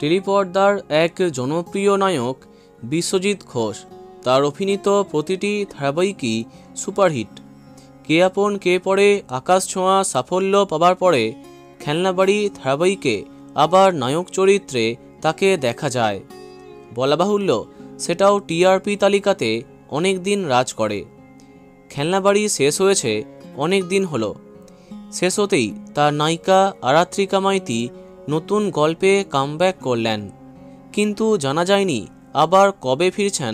টেলিপর্দার এক জনপ্রিয় নায়ক বিশ্বজিৎ ঘোষ। তার অভিনীত প্রতিটি ধারাবাহিকই সুপারহিট। কে আপন কে পরে আকাশ ছোঁয়া সাফল্য পাবার পরে খেলনাবাড়ি ধারাবাহিকে আবার নায়ক চরিত্রে তাকে দেখা যায়। বলা বাহুল্য, সেটাও টিআরপি তালিকাতে অনেক দিন রাজ করে। খেলনাবাড়ি শেষ হয়েছে অনেক দিন হলো। শেষ হতেই তার নায়িকা আরাত্রিকা মাইতি নতুন গল্পে কামব্যাক করলেন, কিন্তু জানা যায়নি আবার কবে ফিরছেন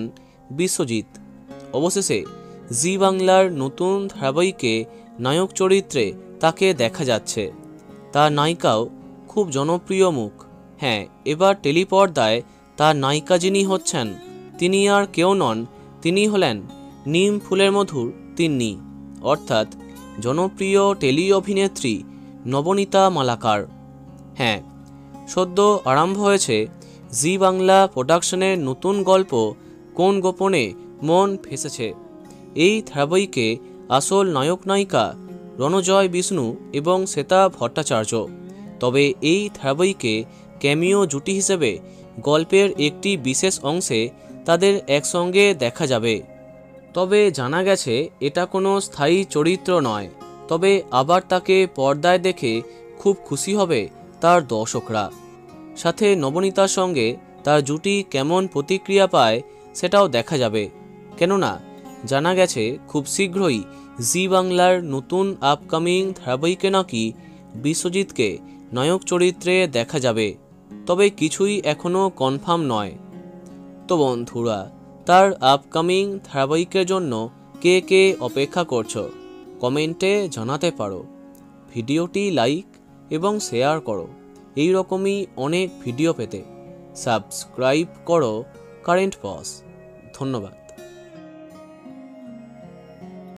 বিশ্বজিৎ। অবশেষে জি বাংলার নতুন ধারাবাহিকে নায়ক চরিত্রে তাকে দেখা যাচ্ছে। তার নায়িকাও খুব জনপ্রিয় মুখ। হ্যাঁ, এবার টেলিপর্দায় তার নায়িকা যিনি হচ্ছেন তিনি আর কেউ নন, তিনি হলেন নিম ফুলের মধুর তিন্নি, অর্থাৎ জনপ্রিয় টেলি অভিনেত্রী নবনীতা মালাকার। হ্যাঁ, সদ্য আরম্ভ হয়েছে জি বাংলা প্রোডাকশনের নতুন গল্প কোন গোপনে মন ফেসেছে। এই ধারাবাহিকে আসল নায়ক নায়িকা রণজয় বিষ্ণু এবং শ্বেতা ভট্টাচার্য। তবে এই ধারাবাহিকে ক্যামিও জুটি হিসেবে গল্পের একটি বিশেষ অংশে তাদের একসঙ্গে দেখা যাবে। তবে জানা গেছে এটা কোনো স্থায়ী চরিত্র নয়। তবে আবার তাকে পর্দায় দেখে খুব খুশি হবে তার দর্শকরা। সাথে নবনীতার সঙ্গে তার জুটি কেমন প্রতিক্রিয়া পায় সেটাও দেখা যাবে। কেননা জানা গেছে খুব শীঘ্রই জি বাংলার নতুন আপকামিং ধারাবাহিকে নাকি বিশ্বজিৎকে নায়ক চরিত্রে দেখা যাবে। তবে কিছুই এখনও কনফার্ম নয়। তো বন্ধুরা, তার আপকামিং ধারাবাহিকের জন্য কে কে অপেক্ষা করছো কমেন্টে জানাতে পারো। ভিডিওটি লাইক এবং শেয়ার করো। এই রকমই অনেক ভিডিও পেতে সাবস্ক্রাইব করো কারেন্ট পজ। ধন্যবাদ।